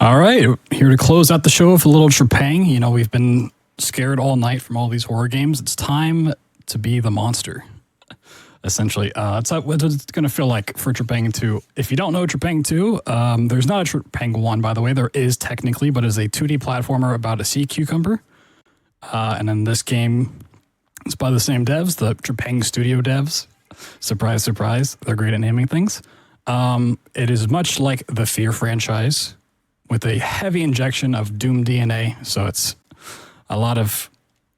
All right, here to close out the show with a little Trepang. You know, we've been scared all night from all these horror games. It's time to be the monster, essentially. It's what it's going to feel like for Trepang2. If you don't know Trepang2, there's not a Trepang1, by the way. There is technically, but it's a 2D platformer about a sea cucumber. And then this game is by the same devs, the Trepang Studio devs. Surprise, surprise. They're great at naming things. It is much like the Fear franchise, with a heavy injection of Doom DNA. So it's a lot of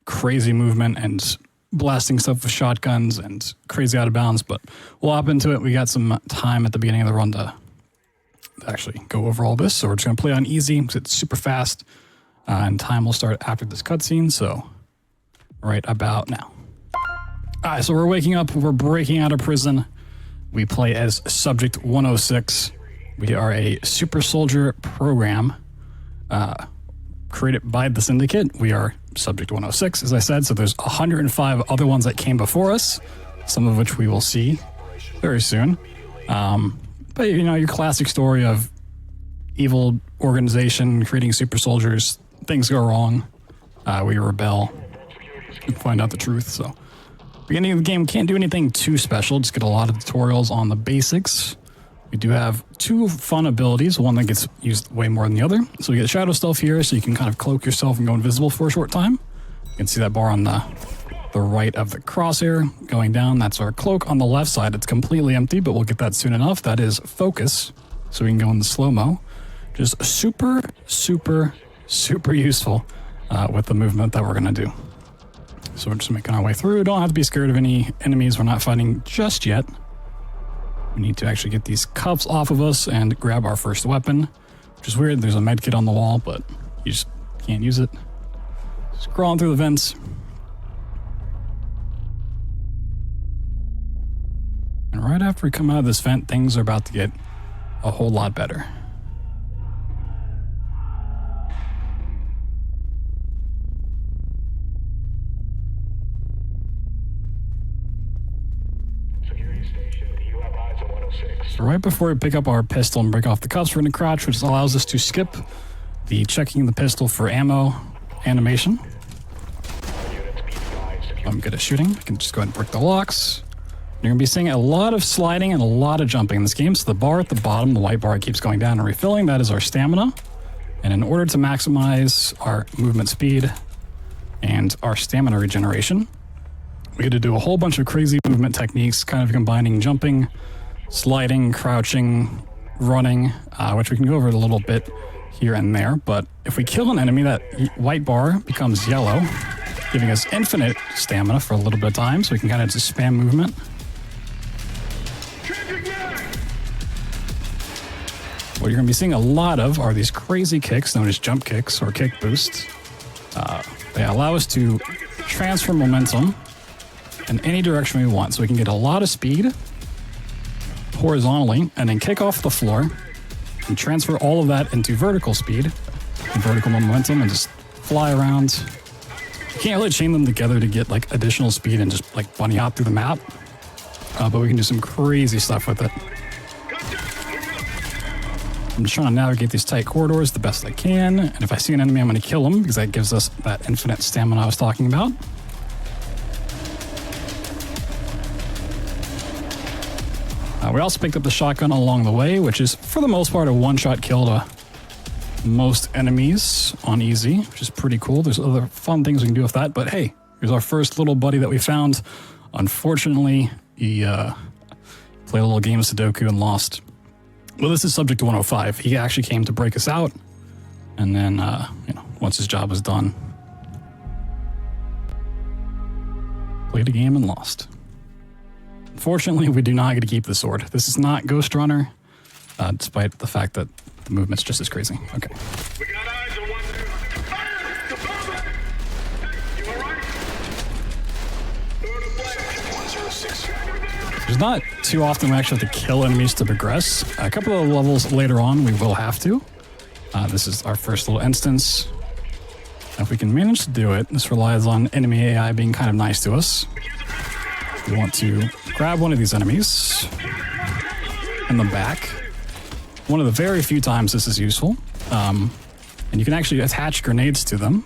crazy movement and blasting stuff with shotguns and crazy out of bounds, but we'll hop into it. We got some time at the beginning of the run to actually go over all this. So we're just going to play on easy because it's super fast, and time will start after this cutscene. So right about now. All right, so we're waking up. We're breaking out of prison. We play as Subject 106. We are a super soldier program created by the Syndicate. We are Subject 106, as I said, so there's 105 other ones that came before us, some of which we will see very soon. But, you know, your classic story of evil organization creating super soldiers, things go wrong, we rebel, and find out the truth. So, beginning of the game, can't do anything too special, just get a lot of tutorials on the basics. We do have two fun abilities, one that gets used way more than the other. So we get Shadow Stealth here, so you can kind of cloak yourself and go invisible for a short time. You can see that bar on the right of the crosshair going down. That's our cloak. On the left side, it's completely empty, but we'll get that soon enough. That is focus, so we can go in the slow-mo. Just super, super, super useful with the movement that we're going to do. So we're just making our way through. Don't have to be scared of any enemies we're not fighting just yet. We need to actually get these cuffs off of us and grab our first weapon, which is weird. There's a med kit on the wall, but you just can't use it. Just crawling through the vents. And right after we come out of this vent, things are about to get a whole lot better. So right before we pick up our pistol and break off the cuffs, we're going to crouch, which allows us to skip the checking the pistol for ammo animation. I'm good at shooting. I can just go ahead and break the locks. You're going to be seeing a lot of sliding and a lot of jumping in this game. So the bar at the bottom, the white bar, keeps going down and refilling. That is our stamina. And in order to maximize our movement speed and our stamina regeneration, we get to do a whole bunch of crazy movement techniques, kind of combining jumping, sliding, crouching, running, which we can go over a little bit here and there. But if we kill an enemy, that white bar becomes yellow, giving us infinite stamina for a little bit of time, so we can kind of just spam movement. What you're going to be seeing a lot of are these crazy kicks, known as jump kicks or kick boosts. They allow us to transfer momentum in any direction we want, so we can get a lot of speed horizontally and then kick off the floor and transfer all of that into vertical speed and vertical momentum and just fly around. You can't really chain them together to get like additional speed and just like bunny hop through the map, but we can do some crazy stuff with it. I'm just trying to navigate these tight corridors the best I can, and if I see an enemy, I'm going to kill him because that gives us that infinite stamina I was talking about. We also picked up the shotgun along the way, which is, for the most part, a one-shot kill to most enemies on easy, which is pretty cool. There's other fun things we can do with that, but hey, here's our first little buddy that we found. Unfortunately, he played a little game of Sudoku and lost. Well, this is Subject 105. He actually came to break us out, and then, you know, once his job was done, played a game and lost. Unfortunately, we do not get to keep the sword. This is not Ghost Runner, despite the fact that the movement's just as crazy. Okay. We got eyes on one dude. Fire! The bomber! You alright? There's not too often we actually have to kill enemies to progress. A couple of levels later on, we will have to. This is our first little instance. If we can manage to do it, this relies on enemy AI being kind of nice to us. We want to grab one of these enemies in the back one of the very few times this is useful. And you can actually attach grenades to them.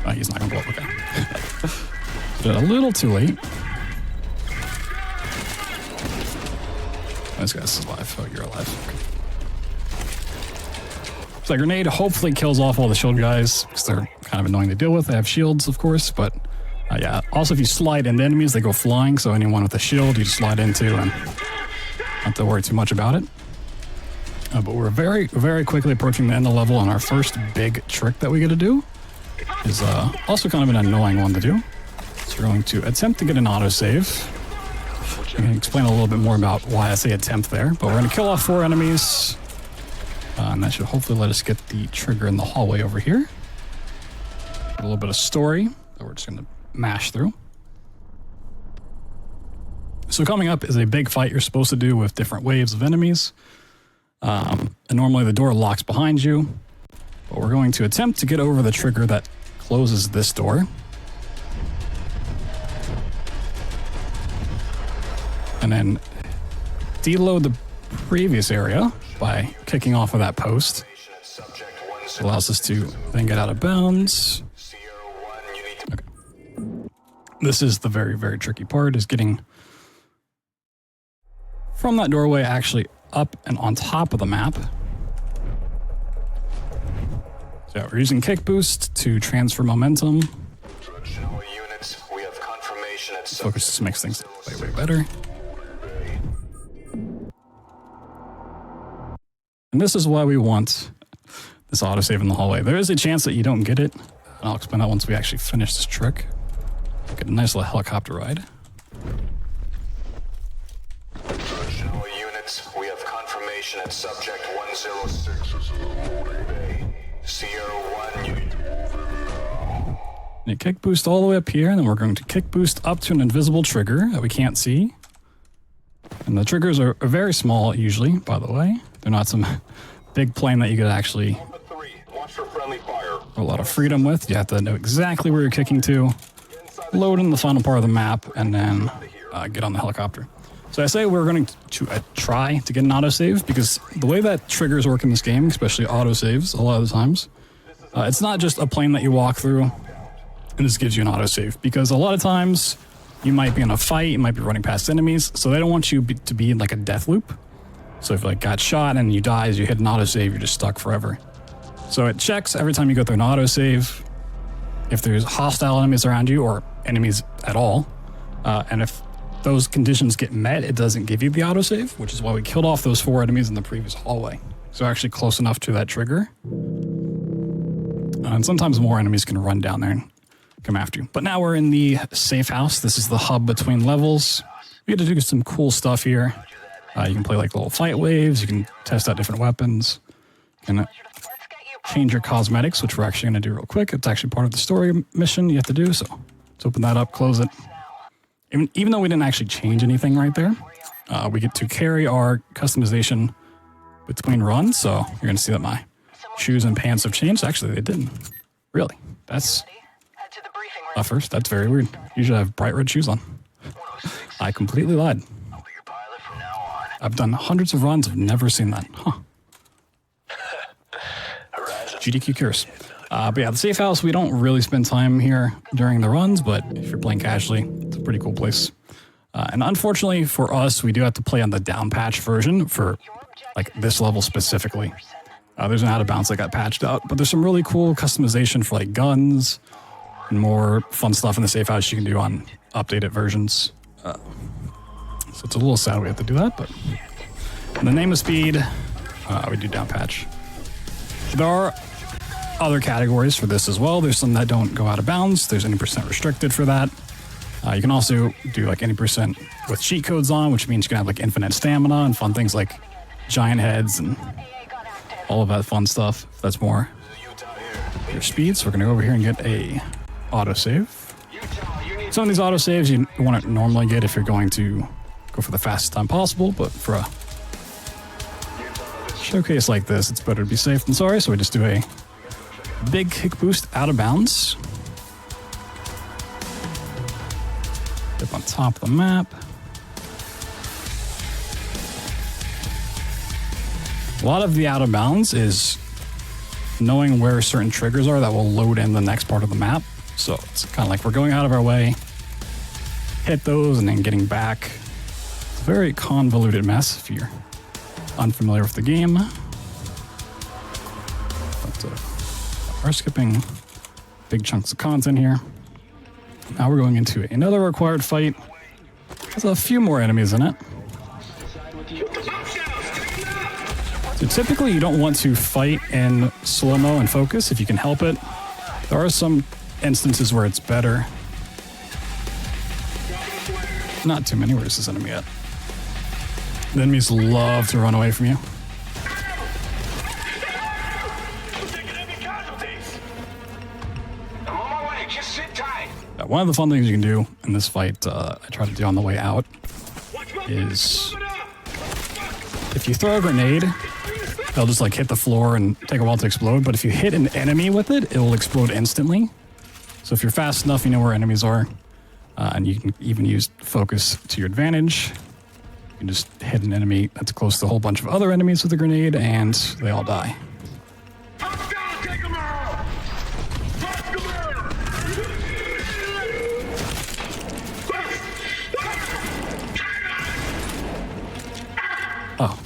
Oh, he's not gonna blow up, okay. Did a little too late. This guy's alive. Oh, you're alive. Okay. So a grenade hopefully kills off all the shield guys, because they're kind of annoying to deal with. They have shields, of course, but yeah. Also, if you slide into enemies, they go flying, so anyone with a shield, you just slide into and not have to worry too much about it. But we're very, very quickly approaching the end of the level, and our first big trick that we get to do is also kind of an annoying one to do. So we're going to attempt to get an autosave. I can explain a little bit more about why I say attempt there, but we're going to kill off 4 enemies, and that should hopefully let us get the trigger in the hallway over here. A little bit of story that we're just going to mash through. So coming up is a big fight you're supposed to do with different waves of enemies. And normally the door locks behind you, but we're going to attempt to get over the trigger that closes this door. And then deload the previous area by kicking off of that post. It allows us to then get out of bounds. Okay. This is the very, very tricky part, is getting from that doorway actually up and on top of the map. So we're using kick boost to transfer momentum. Focus just makes things way, way better. And this is why we want this autosave in the hallway. There is a chance that you don't get it, and I'll explain that once we actually finish this trick. Get a nice little helicopter ride. We have confirmation at subject 106 is in the loading bay. Sierra 1 unit. You kick boost all the way up here, and then we're going to kick boost up to an invisible trigger that we can't see. And the triggers are very small usually, by the way. They're not some big plane that you could actually have a lot of freedom with. You have to know exactly where you're kicking to, load in the final part of the map, and then get on the helicopter. So I say we're going to try to get an autosave, because the way that triggers work in this game, especially autosaves, a lot of the times, it's not just a plane that you walk through and this gives you an autosave, because a lot of times you might be in a fight, you might be running past enemies, so they don't want you to be in like a death loop. So if you like got shot and you die as you hit an autosave, you're just stuck forever. So it checks every time you go through an autosave if there's hostile enemies around you or enemies at all, and if those conditions get met, it doesn't give you the autosave, which is why we killed off those 4 enemies in the previous hallway. So actually close enough to that trigger. And sometimes more enemies can run down there and come after you. But now we're in the safe house. This is the hub between levels. We get to do some cool stuff here. You can play like little fight waves. You can test out different weapons. You can change your cosmetics, which we're actually going to do real quick. It's actually part of the story mission you have to do. So let's open that up, close it. Even though we didn't actually change anything right there, we get to carry our customization between runs. So you're going to see that my shoes and pants have changed. Actually, they didn't. Really? That's first. That's very weird. Usually I have bright red shoes on. I completely lied. I've done hundreds of runs. I've never seen that. Huh. GDQ curious. But yeah, the safe house, we don't really spend time here during the runs, but if you're playing casually, it's a pretty cool place. And unfortunately for us, we do have to play on the down patch version for like this level specifically. There's an out of bounds that got patched out, but there's some really cool customization for like guns and more fun stuff in the safe house you can do on updated versions. So it's a little sad we have to do that, but in the name of speed, we do down patch. There are other categories for this as well. There's some that don't go out of bounds. There's any % restricted for that. You can also do like any % with cheat codes on, which means you can have like infinite stamina and fun things like giant heads and all of that fun stuff. That's more your speed. So we're going to go over here and get a autosave. Some of these autosaves you want to normally get if you're going to go for the fastest time possible, but for a showcase like this, it's better to be safe than sorry. So we just do a big kick boost out of bounds. Up on top of the map. A lot of the out of bounds is knowing where certain triggers are that will load in the next part of the map. So it's kind of like we're going out of our way, hit those, and then getting back. It's a very convoluted mess if you're unfamiliar with the game. But we're skipping big chunks of content here. Now we're going into another required fight. There's a few more enemies in it. So typically you don't want to fight in slow-mo and focus if you can help it. There are some instances where it's better. Not too many. Where's this enemy at? The enemies love to run away from you. One of the fun things you can do in this fight, I try to do on the way out, is if you throw a grenade, they'll just like hit the floor and take a while to explode. But if you hit an enemy with it, it will explode instantly. So if you're fast enough, you know where enemies are, and you can even use focus to your advantage. You can just hit an enemy that's close to a whole bunch of other enemies with a grenade, and they all die. Oh,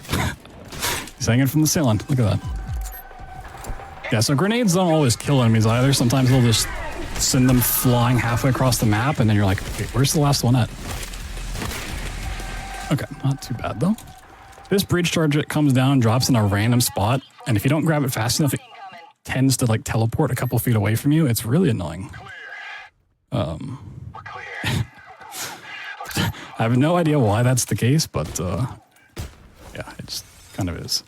he's hanging from the ceiling. Look at that. Yeah, so grenades don't always kill enemies either. Sometimes they'll just send them flying halfway across the map, and then you're like, okay, where's the last one at? Okay, not too bad though. This breach charge, it comes down, drops in a random spot, and if you don't grab it fast enough, it tends to like teleport a couple feet away from you. It's really annoying. I have no idea why that's the case, but yeah, it just kind of is.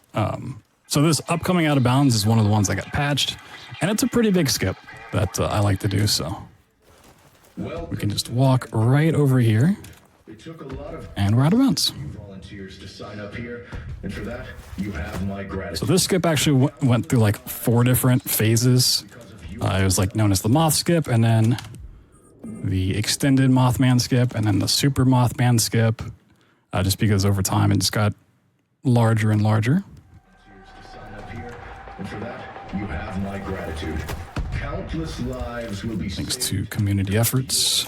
So this upcoming out of bounds is one of the ones that got patched, and it's a pretty big skip that I like to do, so we can just walk right over here, and we're out of bounds. So this skip actually went through like 4 different phases. It was like known as the Moth skip, and then the extended Mothman skip, and then the super Mothman skip, just because over time it just got larger and larger. And for that, you have my gratitude. Countless lives will be thanks to community efforts.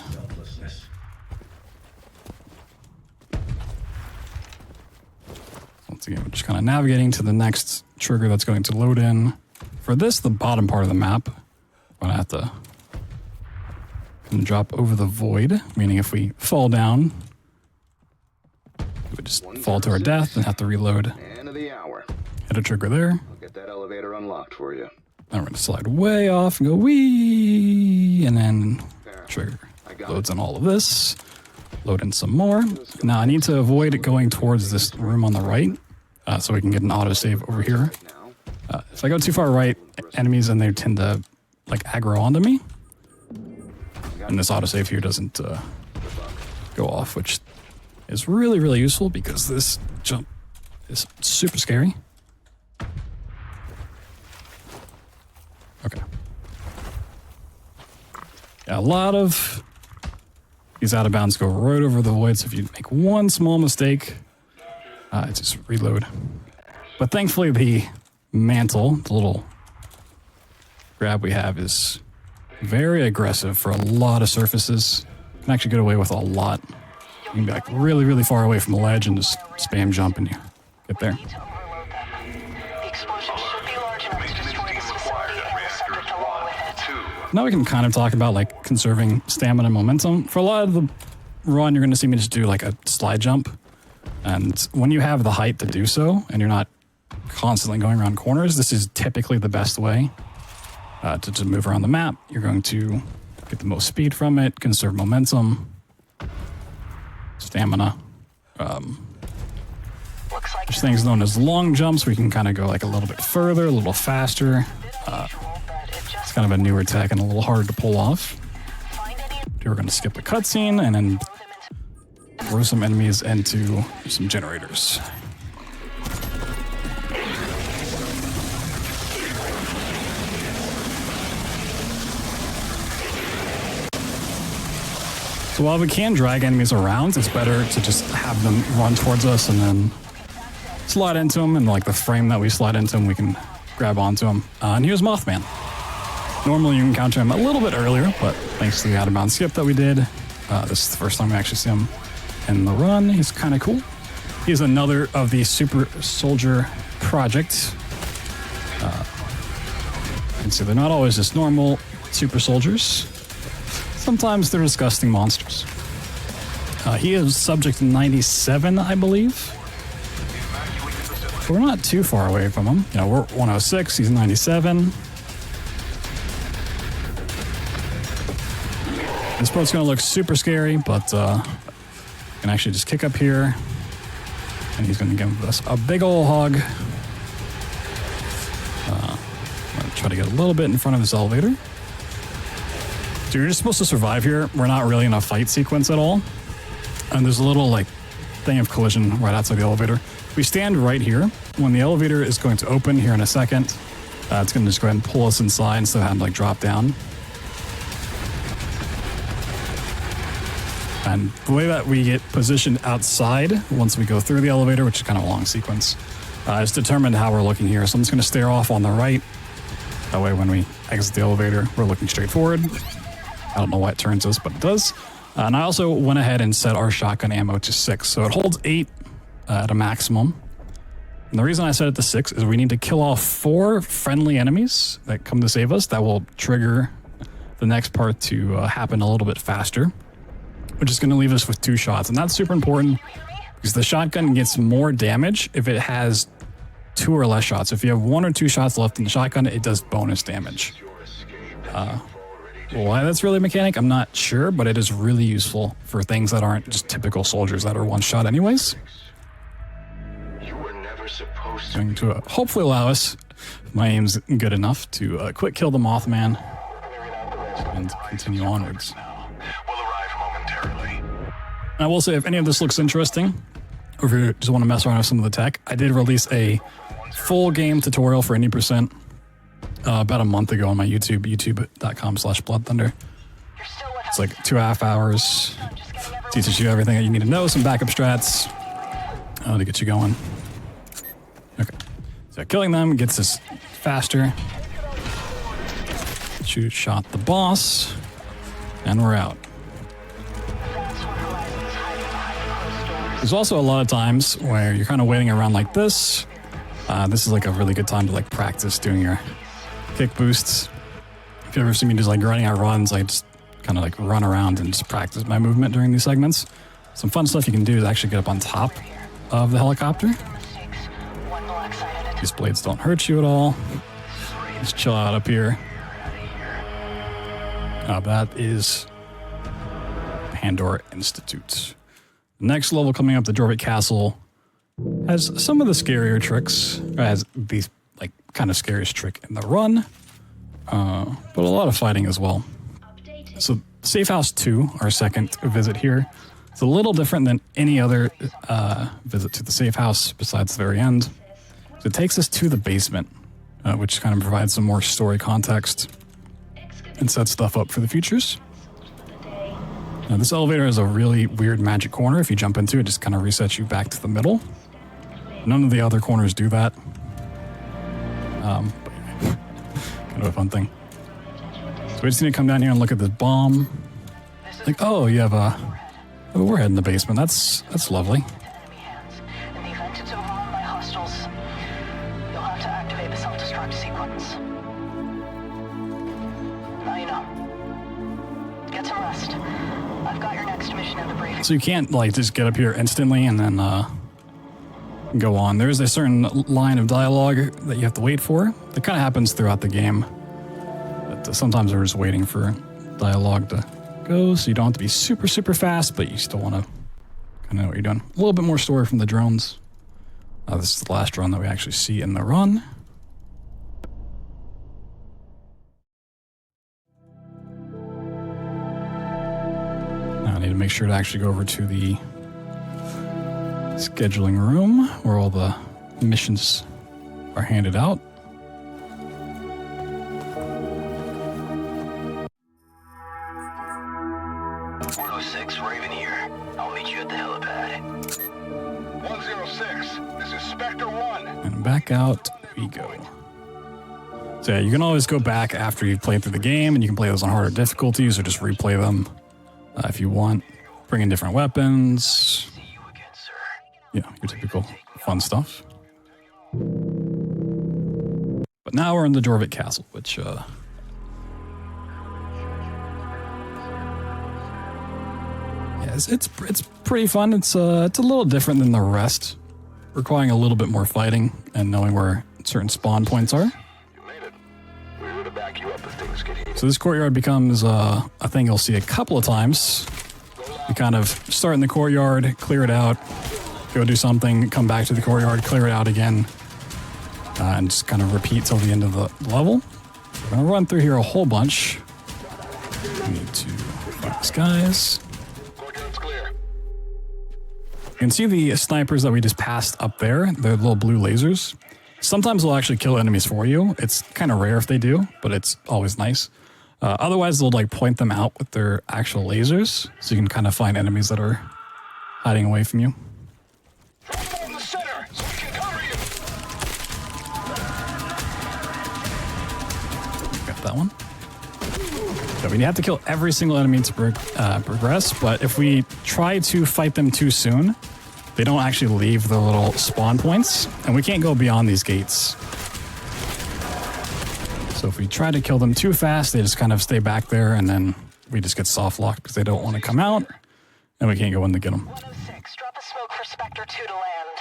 Once again, we're just kind of navigating to the next trigger that's going to load in. For this, the bottom part of the map, we're going to have to drop over the void, meaning if we fall down, we would just fall to our death and have to reload. Hit a trigger there. I'll get that elevator unlocked for you. Then we're going to slide way off and go wee, and then trigger loads on all of this. Load in some more. Now I need to avoid going towards this room on the right, so we can get an autosave over here. If I go too far right, enemies and they tend to like aggro onto me. And this autosave here doesn't go off, which is really, really useful because this jump is super scary. Okay. Yeah, a lot of these out of bounds go right over the void, so if you make one small mistake, it's just reload. But thankfully the mantle, the little grab we have, is very aggressive for a lot of surfaces. You can actually get away with a lot. You can be like really, really far away from the ledge and just spam jump and you get there. Now we can kind of talk about like conserving stamina and momentum. For a lot of the run, you're going to see me just do like a slide jump. And when you have the height to do so, and you're not constantly going around corners, this is typically the best way to just move around the map. You're going to get the most speed from it, conserve momentum, stamina. There's things known as long jumps where you can kind of go like a little bit further, a little faster. It's kind of a newer tech and a little harder to pull off. We're going to skip the cutscene and then throw some enemies into some generators. So while we can drag enemies around, it's better to just have them run towards us and then just slide into him, and like the frame that we slide into him, we can grab onto him. And here's Mothman. Normally you can encounter him a little bit earlier, but thanks to the out-of-bounds skip that we did, this is the first time we actually see him in the run. He's kind of cool. He's another of the Super Soldier Project. You can see they're not always just normal super soldiers. Sometimes they're disgusting monsters. He is subject 97, I believe. We're not too far away from him. You know, we're 106, he's 97. This boat's gonna look super scary, but you can actually just kick up here, and he's gonna give us a big ol' hug. I'm gonna try to get a little bit in front of this elevator. So you're just supposed to survive here. We're not really in a fight sequence at all. And there's a little like thing of collision right outside the elevator. We stand right here. When the elevator is going to open here in a second, it's going to just go ahead and pull us inside instead of having to like drop down. And the way that we get positioned outside once we go through the elevator, which is kind of a long sequence, is determined how we're looking here. So I'm just going to stare off on the right. That way when we exit the elevator, we're looking straight forward. I don't know why it turns us, but it does. And I also went ahead and set our shotgun ammo to 6. So it holds 8 at a maximum. And the reason I set it to 6 is we need to kill off 4 friendly enemies that come to save us. That will trigger the next part to happen a little bit faster, which is going to leave us with 2 shots. And that's super important because the shotgun gets more damage if it has 2 or less shots. If you have 1 or 2 shots left in the shotgun, it does bonus damage. Why that's really a mechanic, I'm not sure, but it is really useful for things that aren't just typical soldiers that are one shot anyways. Going to hopefully allow us, if my aim's good enough, to quick kill the Mothman and continue onwards. I will say, if any of this looks interesting, or if you just want to mess around with some of the tech, I did release a full game tutorial for Any Percent about a month ago on my YouTube, youtube.com/BloodThunder. It's like 2.5 hours. Teaches you everything that you need to know, some backup strats to get you going. Okay. So killing them gets us faster. Shoot, shot the boss, and we're out. There's also a lot of times where you're kind of waiting around like this. This is like a really good time to like practice doing your kick boosts. If you ever see me just like running out runs, I just kind of like run around and just practice my movement during these segments. Some fun stuff you can do is actually get up on top of the helicopter. These blades don't hurt you at all. Just chill out up here. That is Pandora Institute. The next level coming up, the Djinni Castle, has some of the scarier tricks. It has the like kind of scariest trick in the run, but a lot of fighting as well. So Safe House 2, our second visit here, it's a little different than any other visit to the safe house besides the very end. So it takes us to the basement, which kind of provides some more story context and sets stuff up for the futures. Now, this elevator has a really weird magic corner. If you jump into it, it just kind of resets you back to the middle. None of the other corners do that. But kind of a fun thing. So we just need to come down here and look at this bomb. Like, oh, you have a warhead in the basement. That's lovely. In the event it's overrun by hostiles, you'll have to activate the self-destruct sequence. Now you know. Get some rest. I've got your next mission in the brief. So you can't like just get up here instantly and then go on. There's a certain line of dialogue that you have to wait for. That kind of happens throughout the game. But sometimes we're just waiting for dialogue to go, so you don't have to be super, super fast, but you still want to kind of know what you're doing. A little bit more story from the drones. This is the last drone that we actually see in the run. Now I need to make sure to actually go over to the scheduling room where all the missions are handed out. Raven here. I'll meet you at the helipad. 106, this is Spectre 1. And back out we go. So yeah, you can always go back after you've played through the game, and you can play those on harder difficulties or just replay them if you want. Bring in different weapons. Yeah, your typical fun stuff. But now we're in the Djinni Castle, which yeah, it's pretty fun. It's a little different than the rest, requiring a little bit more fighting and knowing where certain spawn points are. You made it. We're here to back you up if things get heated. So this courtyard becomes a thing you'll see a couple of times. You kind of start in the courtyard, clear it out, go do something, come back to the courtyard, clear it out again, and just kind of repeat till the end of the level. We're going to run through here a whole bunch. We need to find these guys. Courtyard's clear. You can see the snipers that we just passed up there. They're little blue lasers. Sometimes they'll actually kill enemies for you. It's kind of rare if they do, but it's always nice. Otherwise, they'll like point them out with their actual lasers, so you can kind of find enemies that are hiding away from you. Drop in the center so we can cover you. Got that one. So we have to kill every single enemy to progress, but if we try to fight them too soon, they don't actually leave the little spawn points, and we can't go beyond these gates. So if we try to kill them too fast, they just kind of stay back there, and then we just get soft locked because they don't want to come out, and we can't go in to get them. 106, drop a smoke for Spectre 2 to land.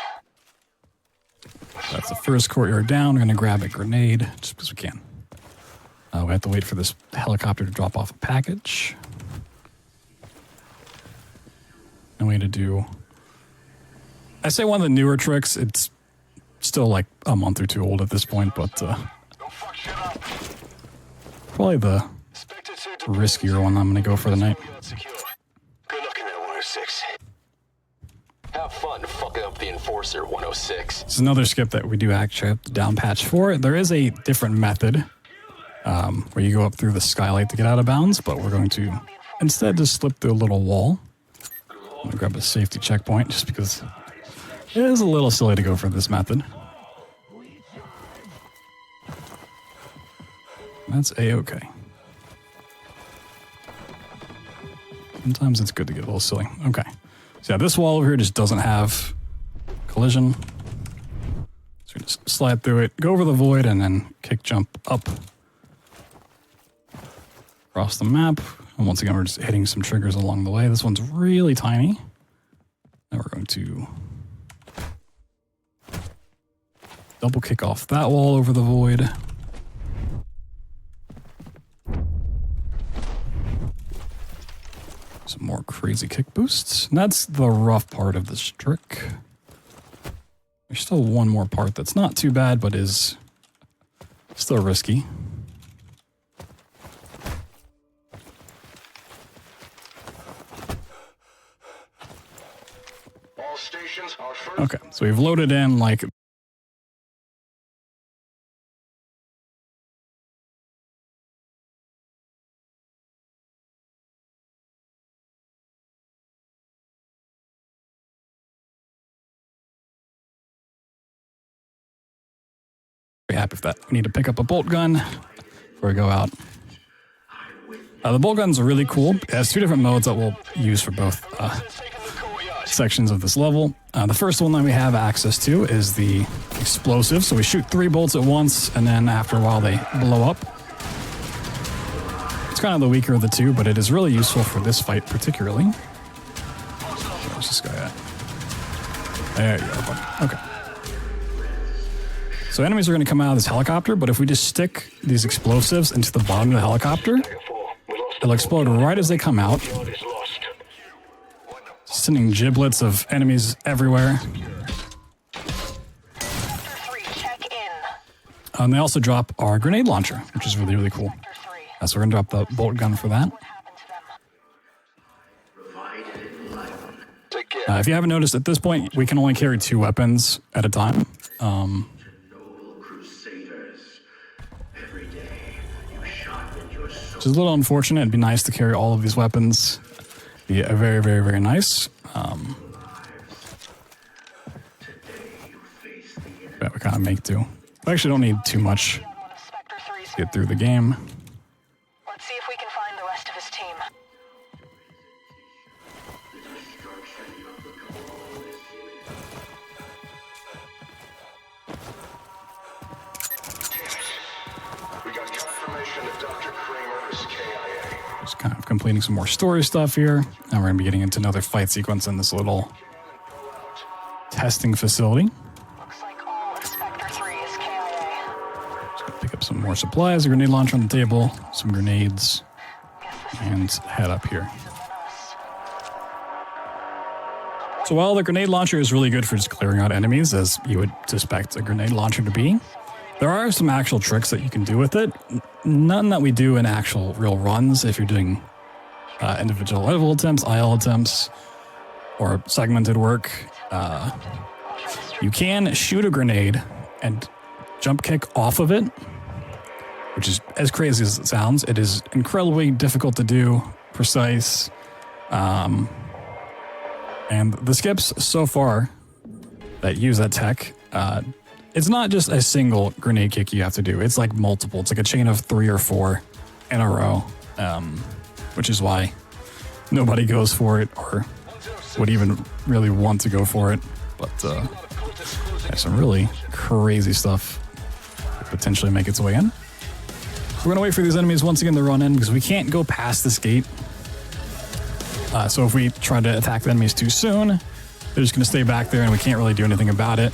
That's the first courtyard down. We're going to grab a grenade just because we can. We have to wait for this helicopter to drop off a package. And we need to do... I say one of the newer tricks. It's still like a month or two old at this point, but Don't fuck shit up. probably the Spectre 2 to riskier one I'm going to go for tonight. secure. Good luck in that 106. Have fun fucking up the Enforcer 106. It's another skip that we do actually have to down patch for. There is a different method where you go up through the skylight to get out of bounds, but we're going to instead just slip through a little wall. I'm going to grab a safety checkpoint just because it is a little silly to go for this method. That's A-okay. Sometimes it's good to get a little silly. Okay. So yeah, this wall over here just doesn't have collision. So we just slide through it, go over the void, and then kick jump up across the map. And once again, we're just hitting some triggers along the way. This one's really tiny. Now we're going to double kick off that wall over the void. Some more crazy kick boosts. And that's the rough part of this trick. There's still one more part that's not too bad, but is still risky. All stations are first. Okay, so we've loaded in like happy with that. We need to pick up a bolt gun before we go out. The bolt guns are really cool. It has two different modes that we'll use for both sections of this level. The first one that we have access to is the explosive. So we shoot 3 bolts at once, and then after a while they blow up. It's kind of the weaker of the two, but it is really useful for this fight particularly. Where's this guy at? There you go, buddy. Okay. So enemies are going to come out of this helicopter, but if we just stick these explosives into the bottom of the helicopter, it'll explode right as they come out, sending giblets of enemies everywhere. 3, check in. And they also drop our grenade launcher, which is really, really cool. 3. So we're going to drop the bolt gun for that. What happened to them? Take care. If you haven't noticed, at this point, we can only carry 2 weapons at a time. Which is a little unfortunate. It'd be nice to carry all of these weapons. Be very, very, very nice. But we kind of make do. We actually don't need too much One of Spectre 3's. to get through the game. Let's see if we can find the rest of his team. We got confirmation that Dr. Kramer is KIA. Just kind of completing some more story stuff here. Now we're going to be getting into another fight sequence in this little testing facility. Looks like all of Spectre 3 is KIA. Pick up some more supplies, a grenade launcher on the table, some grenades, and head up here. So while the grenade launcher is really good for just clearing out enemies, as you would suspect a grenade launcher to be, there are some actual tricks that you can do with it. None that we do in actual real runs if you're doing individual level attempts, IL attempts, or segmented work. You can shoot a grenade and jump kick off of it, which is as crazy as it sounds. It is incredibly difficult to do, precise. And the skips so far that use that tech, it's not just a single grenade kick you have to do. It's like multiple. It's like a chain of 3 or 4 in a row, which is why nobody goes for it or would even really want to go for it. But there's some really crazy stuff that potentially make its way in. So we're going to wait for these enemies once again to run in because we can't go past this gate. So if we try to attack the enemies too soon, they're just going to stay back there and we can't really do anything about it.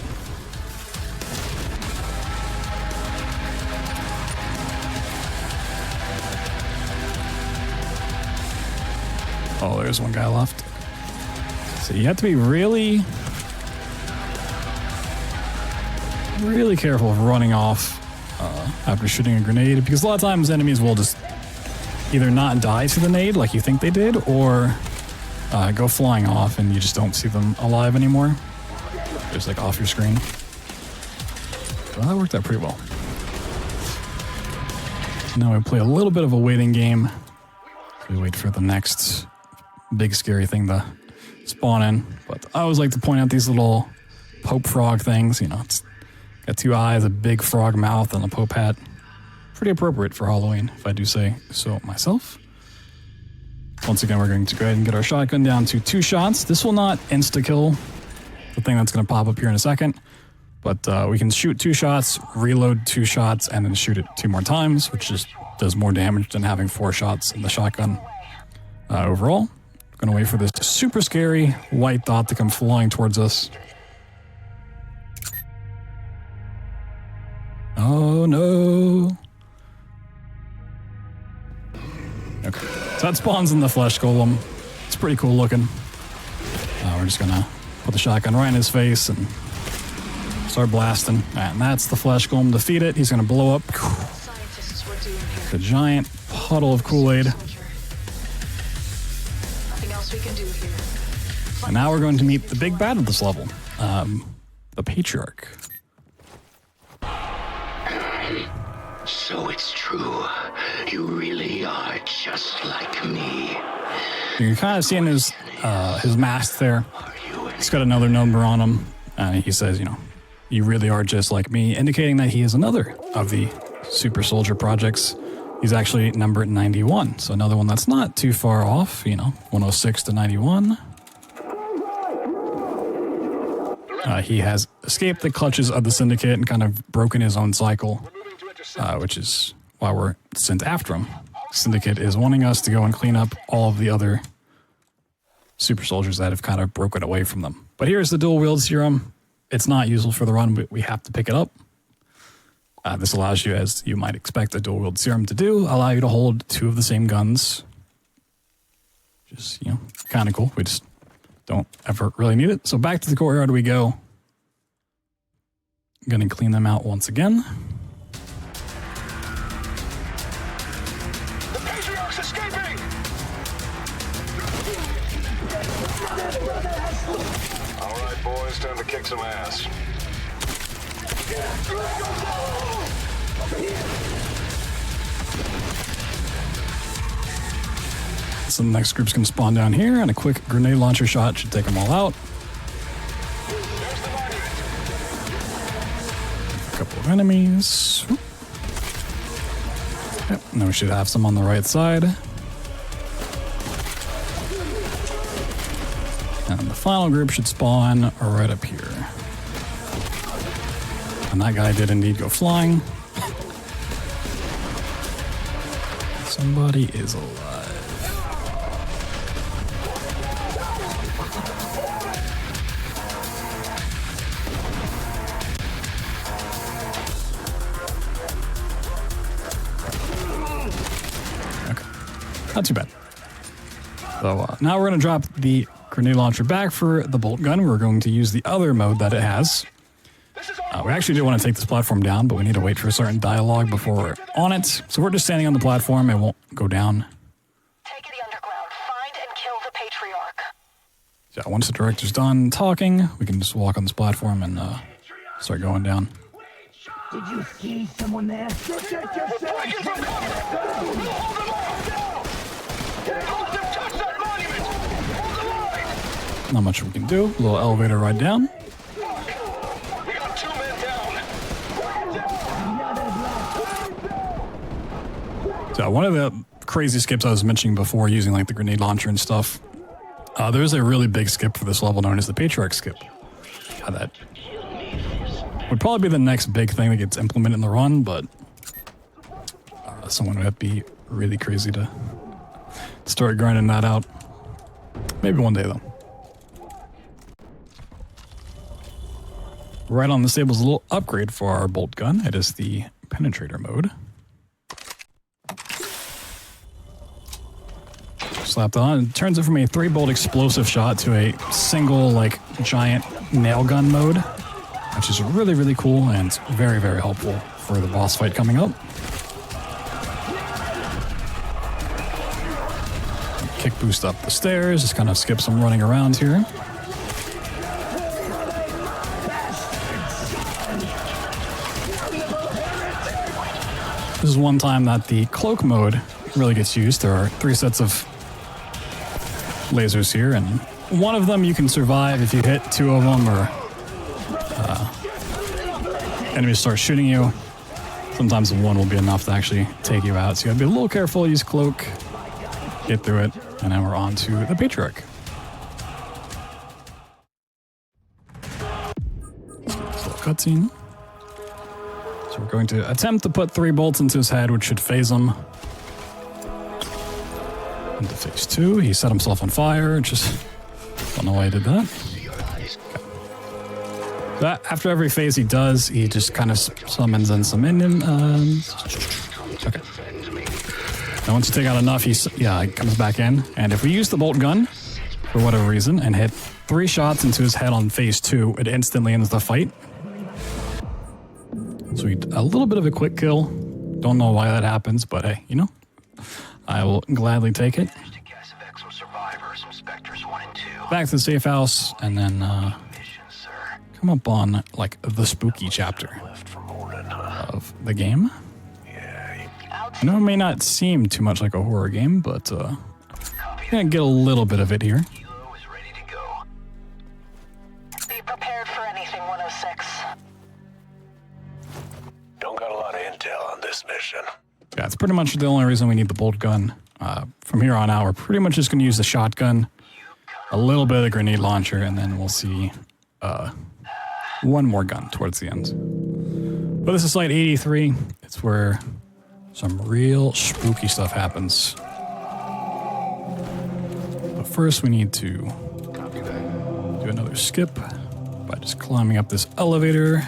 Oh, there's one guy left. So you have to be really careful of running off after shooting a grenade, because a lot of times enemies will just either not die to the nade like you think they did, or go flying off and you just don't see them alive anymore. Just like off your screen. Well, that worked out pretty well. Now we play a little bit of a waiting game. We wait for the next big scary thing to spawn in. But I always like to point out these little Pope frog things. You know, it's got 2 eyes, a big frog mouth, and a Pope hat. Pretty appropriate for Halloween, if I do say so myself. Once again, we're going to go ahead and get our shotgun down to 2 shots. This will not insta-kill the thing that's going to pop up here in a second. But we can shoot 2 shots, reload 2 shots, and then shoot it 2 more times, which just does more damage than having 4 shots in the shotgun overall. We're going to wait for this super scary white dot to come flying towards us. Oh no. Okay, so that spawns in the flesh golem. It's pretty cool looking. We're just gonna put the shotgun right in his face and start blasting. And that's the flesh golem. Defeat it. He's gonna blow up the giant puddle of Kool-Aid. Nothing else we can do here. And now we're going to meet the big bad of this level, the Patriarch. So it's true. You really are just like me. You're kind of seeing his mask there. He's got another number on him. He says, you know, you really are just like me, indicating that he is another of the super soldier projects. He's actually number 91, so another one that's not too far off, you know, 106 to 91. He has escaped the clutches of the Syndicate and kind of broken his own cycle, which is why we're sent after him. Syndicate is wanting us to go and clean up all of the other super soldiers that have kind of broken away from them. But here's the dual wield serum. It's not useful for the run, but we have to pick it up. This allows you, as you might expect a dual wield serum to do, allow you to hold 2 of the same guns. Just, you know, kind of cool. We just don't ever really need it. So back to the courtyard we go. I'm going to clean them out once again. The Patriarch's escaping! All right, boys, time to kick some ass. So the next group's going to spawn down here, and a quick grenade launcher shot should take them all out. A couple of enemies. Yep, now we should have some on the right side. And the final group should spawn right up here. And that guy did indeed go flying. Somebody is alive. Okay, not too bad. So now we're going to drop the grenade launcher back for the bolt gun. We're going to use the other mode that it has. We actually do want to take this platform down, but we need to wait for a certain dialogue before we're on it. So we're just standing on the platform. It won't go down. Take the underground. Find and kill the Patriarch. Yeah, once the director's done talking, we can just walk on this platform and start going down. Did you see someone there? Protect yourself! Not much we can do. A little elevator ride down. So one of the crazy skips I was mentioning before, using like the grenade launcher and stuff, there's a really big skip for this level known as the Patriarch skip. That would probably be the next big thing that gets implemented in the run, but someone would have to be really crazy to start grinding that out. Maybe one day though. Right on this table is a little upgrade for our bolt gun. It is the penetrator mode. Slapped on. It turns it from a 3-bolt explosive shot to a single, like, giant nail gun mode, which is really, really cool and it's very, very helpful for the boss fight coming up. Kick boost up the stairs, just kind of skip some running around here. This is one time that the cloak mode really gets used. There are 3 sets of lasers here, and one of them you can survive if you hit 2 of them, or enemies start shooting you. Sometimes one will be enough to actually take you out, so you gotta be a little careful, use cloak, get through it, and then we're on to the Patriarch. This little cutscene. So we're going to attempt to put 3 bolts into his head, which should phase him. Into phase 2, he set himself on fire. Just don't know why he did that. So after every phase he does, he just kind of summons in some minions. Okay. Now once you take out enough, he comes back in. And if we use the bolt gun, for whatever reason, and hit 3 shots into his head on phase 2, it instantly ends the fight. So a little bit of a quick kill. Don't know why that happens, but hey, you know, I will gladly take it. Back to the safe house, and then come up on like the spooky chapter of the game. I know it may not seem too much like a horror game, but you're gonna get a little bit of it here. Be prepared for anything, 106. Don't got a lot of intel on this mission. Yeah, it's pretty much the only reason we need the bolt gun. From here on out, we're pretty much just going to use the shotgun, a little bit of the grenade launcher, and then we'll see one more gun towards the end. But this is Site 83. It's where some real spooky stuff happens. But first we need to do another skip by just climbing up this elevator.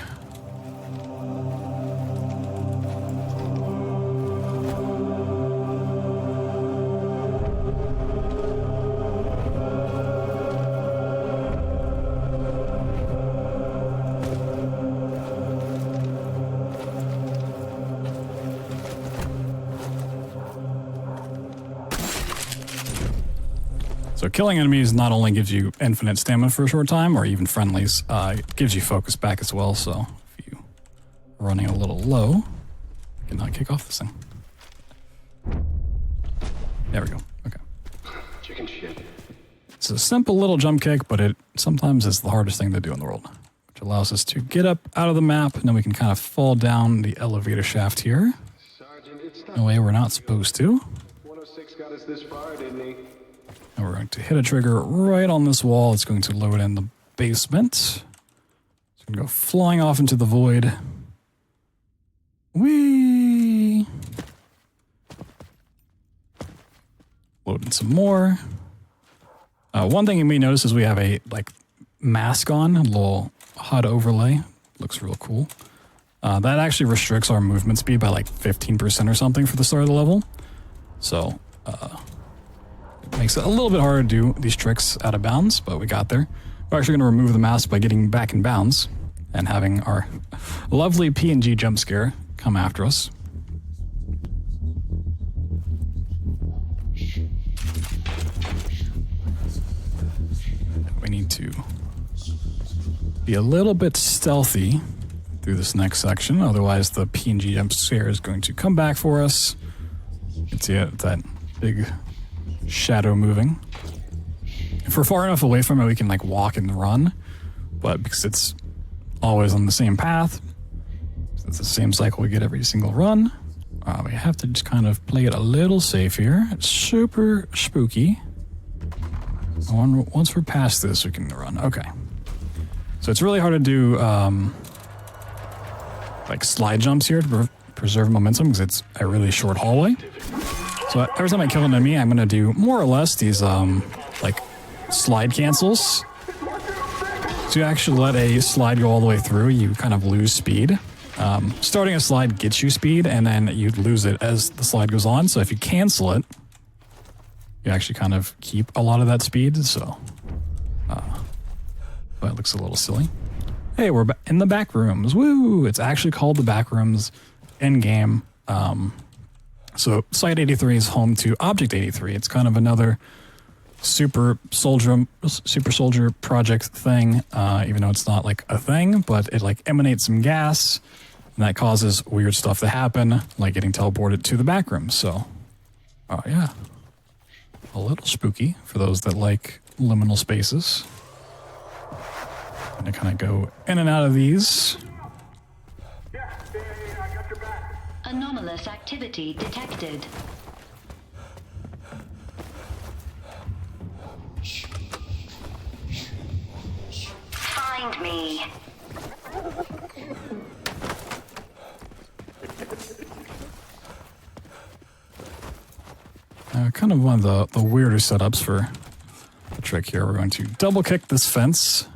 So killing enemies not only gives you infinite stamina for a short time, or even friendlies, it gives you focus back as well. So if you are running a little low, you cannot kick off this thing. There we go. Okay. Chicken shit. It's a simple little jump kick, but it sometimes is the hardest thing to do in the world. which allows us to get up out of the map, and then we can kind of fall down the elevator shaft here in a way we're not supposed to. 106 got us this far, didn't he? And we're going to hit a trigger right on this wall. It's going to load in the basement. It's going to go flying off into the void. Whee! Loading some more. One thing you may notice is we have a mask on, a little HUD overlay. Looks real cool. That actually restricts our movement speed by 15% or something for the start of the level. So it makes it a little bit harder to do these tricks out of bounds, but we got there. We're actually going to remove the mask by getting back in bounds and having our lovely PNG jump scare come after us. We need to be a little bit stealthy through this next section, otherwise the PNG jump scare is going to come back for us. You can see it, that big shadow moving. If we're far enough away from it, we can walk and run, but because it's always on the same path, it's the same cycle we get every single run, we have to just kind of play it a little safe here. It's super spooky. Once we're past this, we can run. Okay. So it's really hard to do slide jumps here to preserve momentum because it's a really short hallway. So every time I kill an enemy, I'm going to do more or less these slide cancels. So you actually let a slide go all the way through, you kind of lose speed. Starting a slide gets you speed, and then you lose it as the slide goes on. So if you cancel it, you actually kind of keep a lot of that speed, so that looks a little silly. Hey, we're in the Backrooms. Woo! It's actually called the Backrooms in-game. So Site 83 is home to Object 83. It's kind of another super soldier project thing, even though it's not a thing, but it emanates some gas, and that causes weird stuff to happen, like getting teleported to the Backrooms. So, yeah. A little spooky for those that like liminal spaces. I'm gonna kind of go in and out of these. Anomalous activity detected. Find me. Kind of one of the weirder setups for the trick here. We're going to double kick this fence.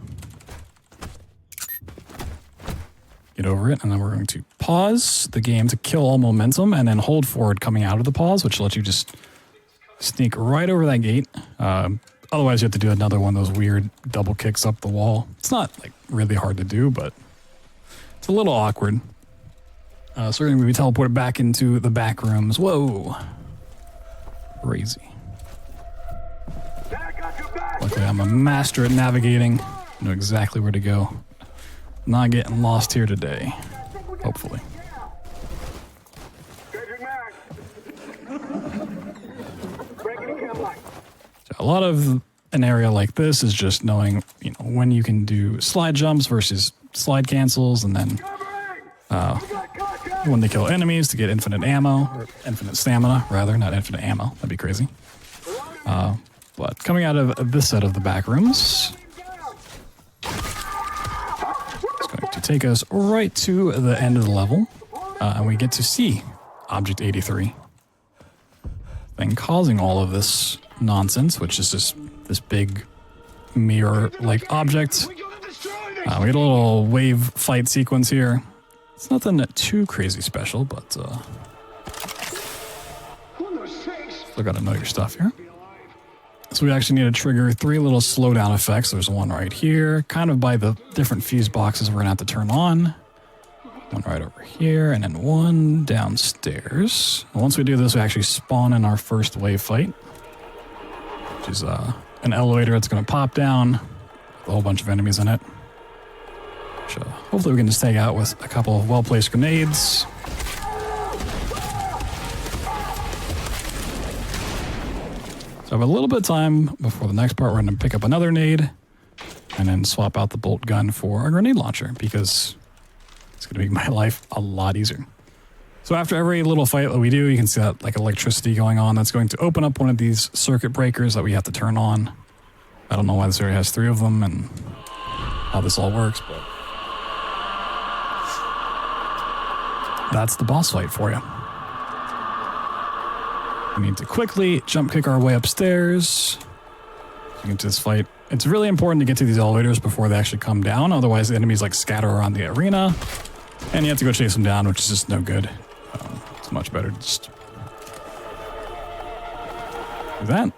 Get over it, and then we're going to pause the game to kill all momentum, and then hold forward coming out of the pause, which lets you just sneak right over that gate. Otherwise, you have to do another one of those weird double kicks up the wall. It's not really hard to do, but it's a little awkward. So we're going to be teleported back into the back rooms. Whoa. Crazy. Luckily, I'm a master at navigating. I know exactly where to go. Not getting lost here today. Hopefully. So a lot of an area like this is just knowing, when you can do slide jumps versus slide cancels, and then when they kill enemies to get infinite ammo, or infinite stamina, rather, not infinite ammo. That'd be crazy. But coming out of this set of the back rooms, it's going to take us right to the end of the level, and we get to see Object 83. Thing causing all of this nonsense, which is just this big mirror-like object. We get a little wave fight sequence here. It's nothing too crazy special, but still gotta know your stuff here. So we actually need to trigger 3 little slowdown effects. There's one right here, kind of by the different fuse boxes we're gonna have to turn on. One right over here, and then one downstairs. And once we do this, we actually spawn in our first wave fight, which is an elevator that's gonna pop down with a whole bunch of enemies in it. Which, hopefully we can just take out with a couple of well-placed grenades. So I have a little bit of time before the next part. We're going to pick up another nade. and then swap out the bolt gun for a grenade launcher because it's going to make my life a lot easier. So after every little fight that we do, you can see that like electricity going on. That's going to open up one of these circuit breakers that we have to turn on. I don't know why this area has 3 of them and how this all works, but that's the boss fight for you. We need to quickly jump kick our way upstairs to get to this fight. It's really important to get to these elevators before they actually come down. Otherwise, the enemies like scatter around the arena and you have to go chase them down, which is just no good. It's much better to just do that.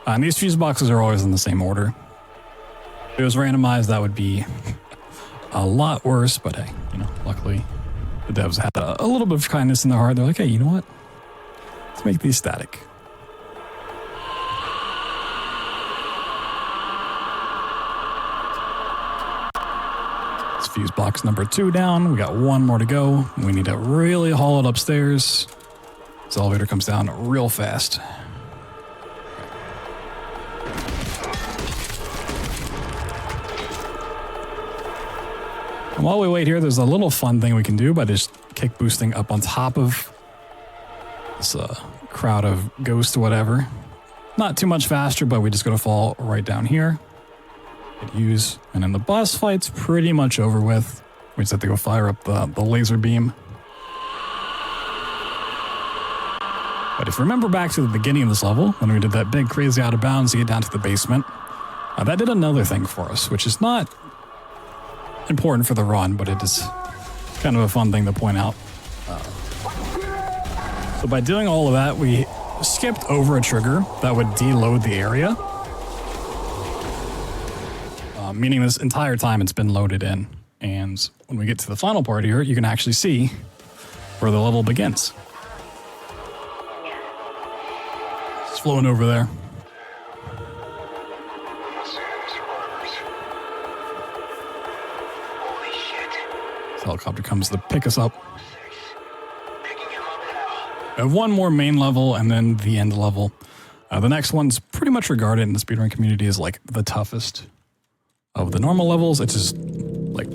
And these fuse boxes are always in the same order. If it was randomized, that would be a lot worse, but hey, you know, luckily the devs had a little bit of kindness in their heart. They're like, hey, you know what? Let's make these static. It's fuse box number 2 down. We got 1 more to go. We need to really haul it upstairs. This elevator comes down real fast. And while we wait here, there's a little fun thing we can do by just kick boosting up on top of this crowd of ghosts or whatever. Not too much faster, but we just gotta fall right down here. Hit use, and then the boss fight's pretty much over with. We just have to go fire up the laser beam. But if you remember back to the beginning of this level, when we did that big crazy out of bounds to get down to the basement, that did another thing for us, which is not important for the run, but it is kind of a fun thing to point out. So by doing all of that, we skipped over a trigger that would deload the area. Meaning this entire time it's been loaded in. And when we get to the final part here, you can actually see where the level begins. It's flowing over there. The helicopter comes to pick us up. We have 1 more main level and then the end level. The next one's pretty much regarded in the speedrun community as like the toughest of the normal levels. It's just like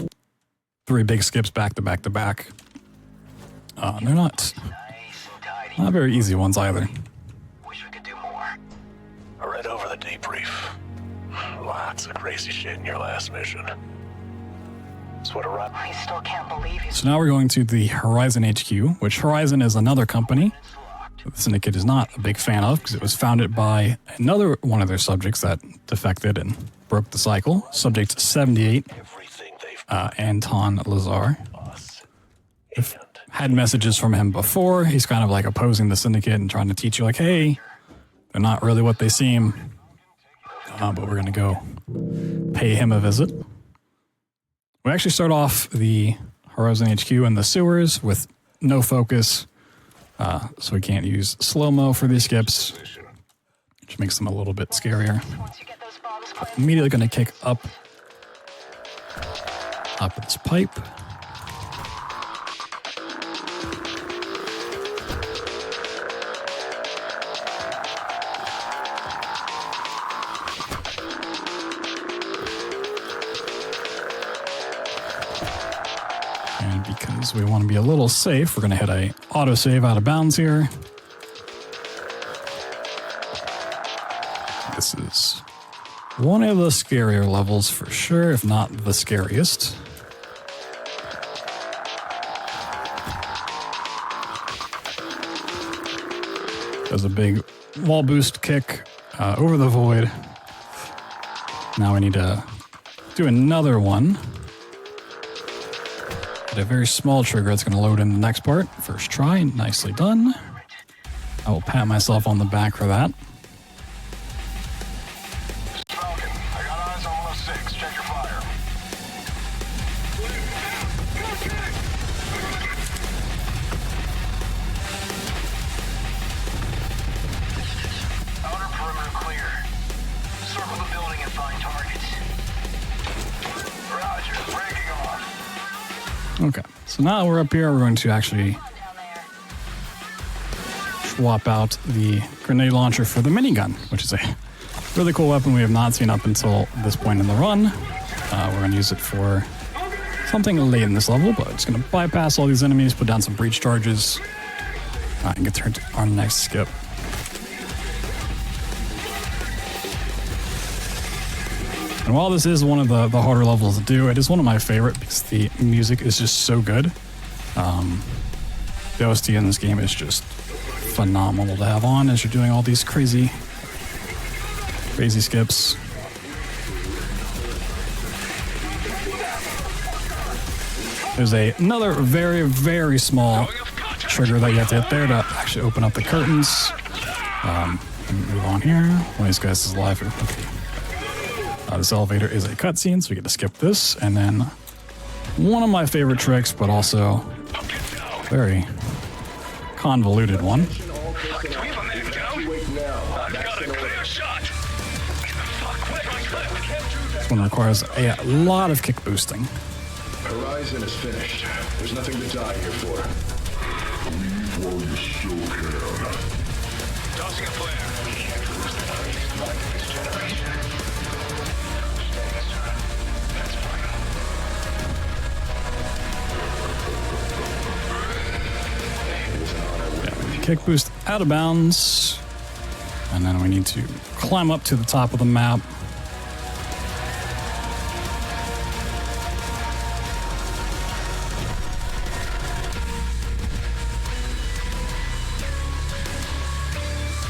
3 big skips back to back to back. They're not very easy ones either. Wish we could do more. I read over the debrief. Lots of crazy shit in your last mission. That's what I still can't believe you. So now we're going to the Horizon HQ, which Horizon is another company that the Syndicate is not a big fan of because it was founded by another one of their subjects that defected and broke the cycle. Subject 78, Anton Lazar. I've had messages from him before. He's kind of like opposing the Syndicate and trying to teach you like, hey, they're not really what they seem. But we're going to go pay him a visit. We actually start off the Horizon HQ in the sewers with no focus, so we can't use slow-mo for these skips, which makes them a little bit scarier. Immediately going to kick up this pipe. And because we want to be a little safe, we're going to hit a autosave out of bounds here. This is one of the scarier levels for sure, if not the scariest. Does a big wall boost kick over the void. Now we need to do another one. At a very small trigger, it's going to load in the next part. First try, nicely done. I will pat myself on the back for that. Falcon, I got eyes on 106. Check your fire. Outer perimeter clear. Circle the building and find targets. Roger, breaking off. Okay, so now we're up here. We're going to actually swap out the grenade launcher for the minigun, which is a really cool weapon we have not seen up until this point in the run. We're going to use it for something late in this level, but it's going to bypass all these enemies, put down some breach charges, and get to our next skip. And while this is one of the harder levels to do, it is one of my favorite because the music is just so good. The OST in this game is just phenomenal to have on as you're doing all these crazy skips. There's another very, very small trigger that you have to hit there to actually open up the curtains. Move on here. One of these guys is alive. Okay. This elevator is a cutscene, so we get to skip this. And then one of my favorite tricks, but also very convoluted one. This one requires a lot of kick boosting. Horizon is finished. There's nothing to die here for. Leave while you still can. Tossing a flare. Kick boost out of bounds, and then we need to climb up to the top of the map.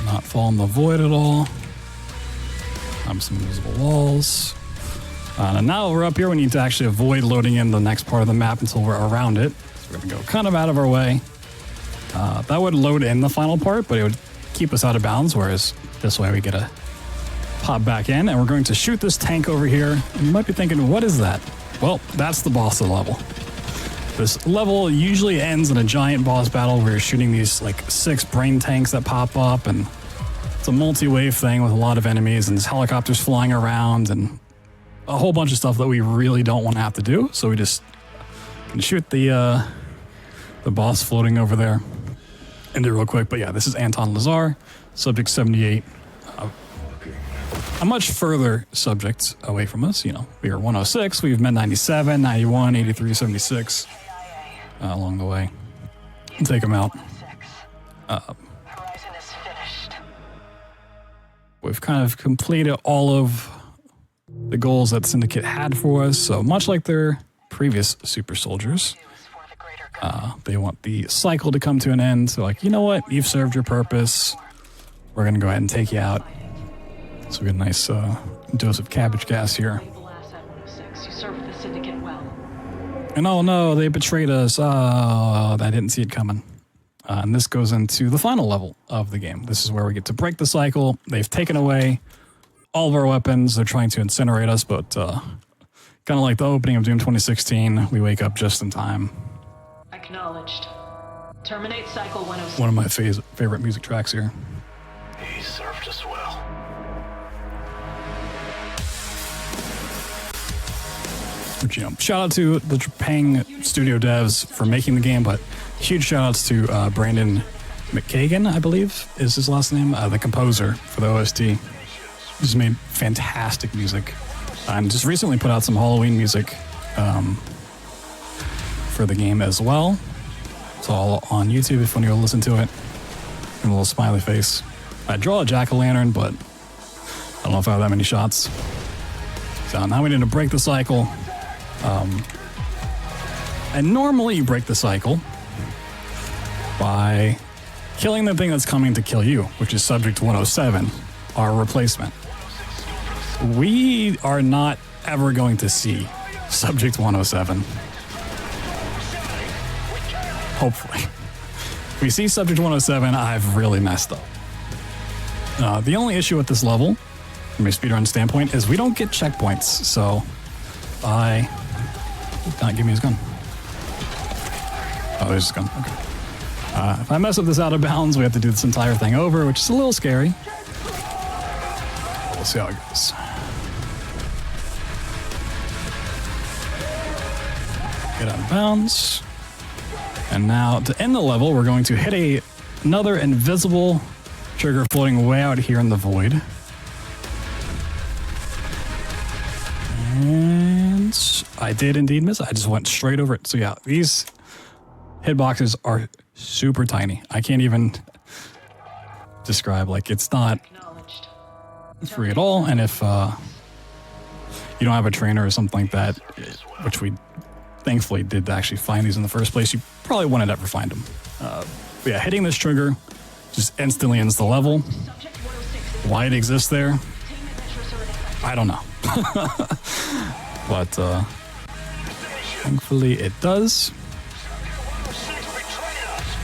Not fall in the void at all. Some invisible walls. And now we're up here, we need to actually avoid loading in the next part of the map until we're around it. So we're going to go kind of out of our way. That would load in the final part, but it would keep us out of bounds, whereas this way we get to pop back in, and we're going to shoot this tank over here. And you might be thinking, what is that? Well, that's the boss of the level. This level usually ends in a giant boss battle where you're shooting these like 6 brain tanks that pop up, and it's a multi-wave thing with a lot of enemies, and there's helicopters flying around, and a whole bunch of stuff that we really don't want to have to do. So we just can shoot the boss floating over there. End it real quick, but yeah, this is Anton Lazar, subject 78. A much further subject away from us. You know, we are 106, we've met 97, 91, 83, 76 along the way. Take them out. We've kind of completed all of the goals that Syndicate had for us, so much like their previous super soldiers. They want the cycle to come to an end. So like, you know what? You've served your purpose. We're going to go ahead and take you out. So we get a nice dose of cabbage gas here. And oh no, they betrayed us. Oh, I didn't see it coming. And this goes into the final level of the game. This is where we get to break the cycle. They've taken away all of our weapons. They're trying to incinerate us, but kind of like the opening of Doom 2016, we wake up just in time. Acknowledged. Terminate cycle 106. One of my favorite music tracks here. He served us well. Which, you know, shout out to the Trepang studio devs for making the game, but huge shout outs to Brandon McKagan, I believe is his last name, the composer for the OST. He's made fantastic music and just recently put out some Halloween music for the game as well. It's all on YouTube if you want to go listen to it. And a little smiley face. I draw a jack-o'-lantern, but I don't know if I have that many shots. So now we need to break the cycle. And normally you break the cycle by killing the thing that's coming to kill you, which is Subject 107, our replacement. We are not ever going to see Subject 107. Hopefully. If we see Subject 107, I've really messed up. The only issue with this level, from a speedrun standpoint, is we don't get checkpoints, so I... Not give me his gun. Oh, there's his gun. Okay. If I mess up this out of bounds, we have to do this entire thing over, which is a little scary. We'll see how it goes. Get out of bounds. And now, to end the level, we're going to hit another invisible trigger floating way out here in the void. And I did indeed miss it. I just went straight over it. So yeah, these hitboxes are super tiny. I can't even describe, like, it's not free at all. And if you don't have a trainer or something like that, which we thankfully did actually find these in the first place, you probably wouldn't ever find them. But yeah, hitting this trigger just instantly ends the level. Why it exists there, I don't know. But thankfully it does.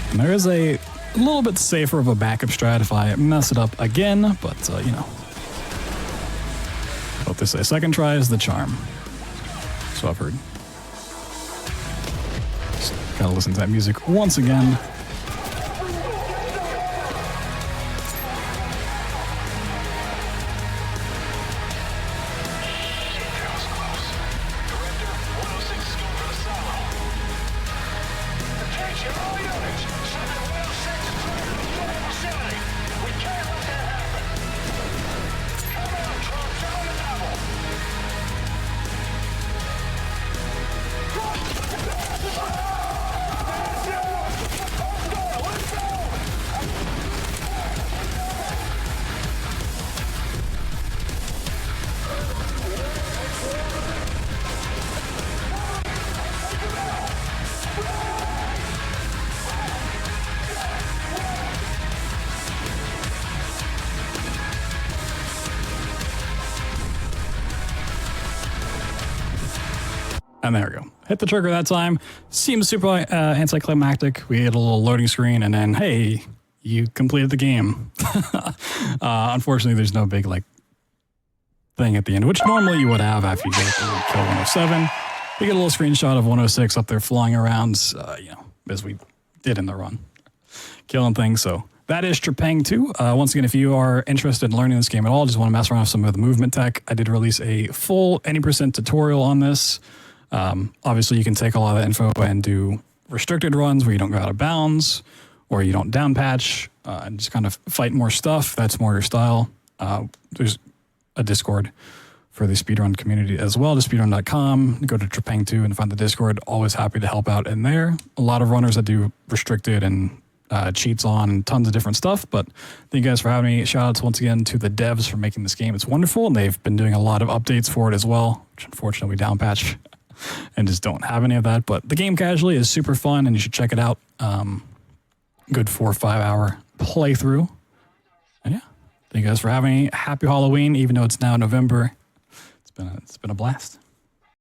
And there is a little bit safer of a backup strat if I mess it up again, but you know. What they say, second try is the charm. So I've heard. Just gotta listen to that music once again. And there we go. Hit the trigger that time. Seems super anticlimactic. We had a little loading screen, and then, hey, you completed the game. Unfortunately, there's no big, like, thing at the end, which normally you would have after you get through kill 107. You get a little screenshot of 106 up there flying around, you know, as we did in the run. Killing things, so that is Trepang2. Once again, if you are interested in learning this game at all, just want to mess around with some of the movement tech, I did release a full any percent tutorial on this. Obviously, you can take a lot of that info and do restricted runs where you don't go out of bounds or you don't down patch and just kind of fight more stuff. That's more your style. There's a Discord for the speedrun community as well, to speedrun.com. Go to Trepang2 and find the Discord. Always happy to help out in there. A lot of runners that do restricted and cheats on tons of different stuff. But thank you guys for having me. Shout outs once again to the devs for making this game. It's wonderful, and they've been doing a lot of updates for it as well, which unfortunately we down patch and just don't have any of that. But the game casually is super fun, and you should check it out. Good 4 or 5 hour playthrough. And yeah, thank you guys for having me. Happy Halloween, even though it's now November. It's been a blast.